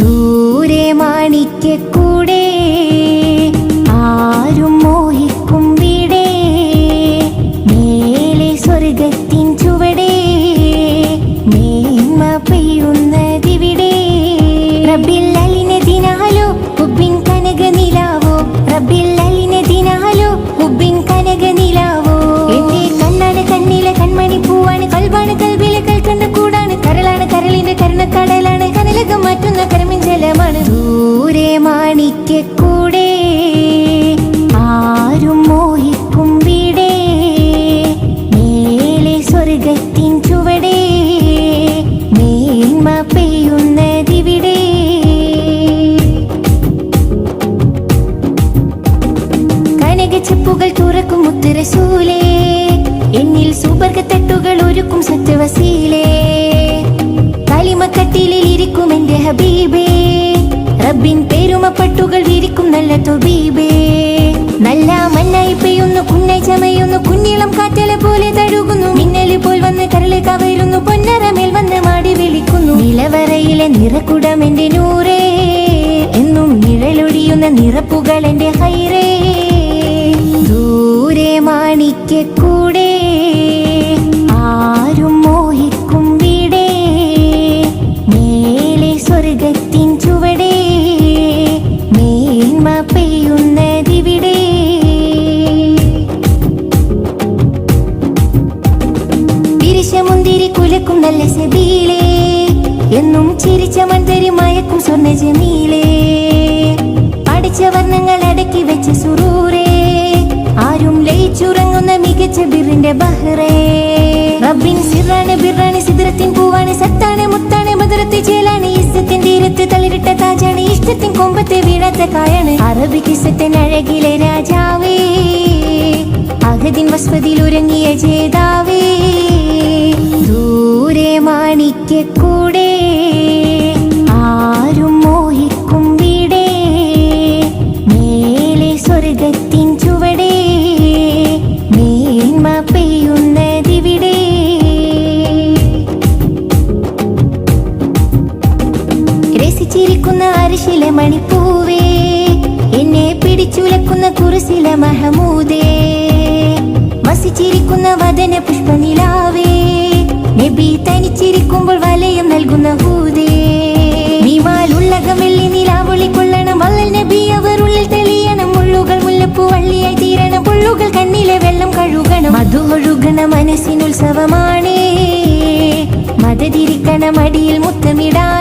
ദൂരെ മാണിക്യക്കൂടെ ആരും മോഹിക്കും വീടേ, മേലെ സ്വർഗത്തിൻ ചുവടേ, മേന്മ പെയ്യുന്നതിവിടെ. റബ്ബിൽ അലിനതിനാലോ ഹുബ്ബിൻ കനക നിലാവോ, റബ്ബിൽ അലിനതിനാലോ ഹുബ്ബിൻ കനക നിലാവോ. എന്റെ കണ്ണാണ് കണ്ണിലെ കൺമണി പൂവാണ്, കൽബാണ് കൽബിലെ കൽക്കണ്ട കൂടാണ്, കരളാണ് കരളിന്റെ കരുണക്കടലാണ്, കനലകം മാറ്റുന്ന കരമിഞ്ചലമാണ്. ദൂരെ മാണിക്യക്കൂടെ ആരും മോഹിക്കും വീടേ, മേലെ സ്വർഗത്തിൻ ചുവടേ, മേന്മ പെയ്യുന്നതിവിടെ. കനകച്ചെപ്പുകൾ തുറക്കും മുത്തുറസൂലേ, എന്നിൽ സുബർഗത്തട്ടുകൾ ഒരുക്കും സത്യവസീലേ. കലിമക്കട്ടിലിൽ ഇരിക്കും എന്റെ ഹബീബേ, റബ്ബിൻ പേരുമപ്പട്ടുകൾ വിരിക്കും നല്ല തൊബീബേ. നല്ല മണ്ണായി പെയ്യുന്നു, കുന്നായി ചമയുന്നു, കുഞ്ഞിളം കാറ്റല പോലെ തഴുകുന്നു, മിന്നല് പോൽ വന്ന് കരള് കവരുന്നു, പൊന്നരമേൽ വന്ന് മാടി വിളിക്കുന്നു. നിലവറയിലെ നിറക്കുടം എന്റെ നൂറേ, എന്നും നിഴലൊഴിയുന്ന നിറപ്പുകൾ എന്റെ ഹൈറേ. ദൂരെ മാണിക്യക്കൂടെ ആരും മോഹിക്കും വീടേ, മേലെ സ്വർഗത്തിൻ ചുവടേ, മേന്മ പെയ്യുന്നതിവിടെ. പിരിശമുന്തിരി കുലക്കും നല്ല സബീലേ, എന്നും ചിരിച്ച മന്ദരി മയക്കും സ്വർണ്ണ ജമീലേ. പഠിച്ച വർണ്ണങ്ങൾ അടക്കി വെച്ച സുറൂറേ, ആരും ലയിച്ചുറങ്ങുന്ന മികച്ച ബിറിന്റെ ബഹ്റേ. റബ്ബിൻ സിറാണ് ബിറാണ് സിദ്റത്തിൻ പൂവാണ്, സത്താണ് മുത്താണ് മധുരത്തെ ചേലാണ്, ഇസ്സത്തിൻ തീരത്ത് തളിരിട്ട താജാണ്, ഇഷ്ടത്തിൻ കൊമ്പത്തെ വീഴാത്ത കായാണ്. അറബി കിസ്സത്തിൻ അഴകിലെ രാജാവേ, അഹദിൻ വസ്വതിൽ ഉറങ്ങിയ ജേതാവേ. ദൂരെ മാണിക്യക്കൂടെ ആരും മോഹിക്കും വീടേ, മേലെ സ്വർഗത്തിൻ ചുവടേ, മേന്മ പെയ്യുന്നതിവിടെ. രസിച്ചിരിക്കുന്ന അരിശിലെ മണിപ്പൂവേ, എന്നെ പിടിച്ചുലക്കുന്ന കുറിസിലെ മഹമൂദേ. വസിച്ചിരിക്കുന്ന വദന പുഷ്പനിലാവേ, നബി തനിച്ചിരിക്കുമ്പോൾ വലയം നൽകുന്ന ഹൂദേ. ഭീമാലുള്ളകം വെള്ളി നിലാവൊളി കൊള്ളണം, വല്ലൽ നബി അവർ ഉള്ളിൽ തെളിയണം, മുള്ളുകൾ മുല്ലപ്പൂ വള്ളിയായി തീരണം, പുള്ളുകൾ കണ്ണിലെ വെള്ളം കഴുകണം. മധുഒഴുകണ മനസ്സിനുത്സവമാണേ, മതതിരിക്കണ മടിയിൽ മുത്തമിടാൻ.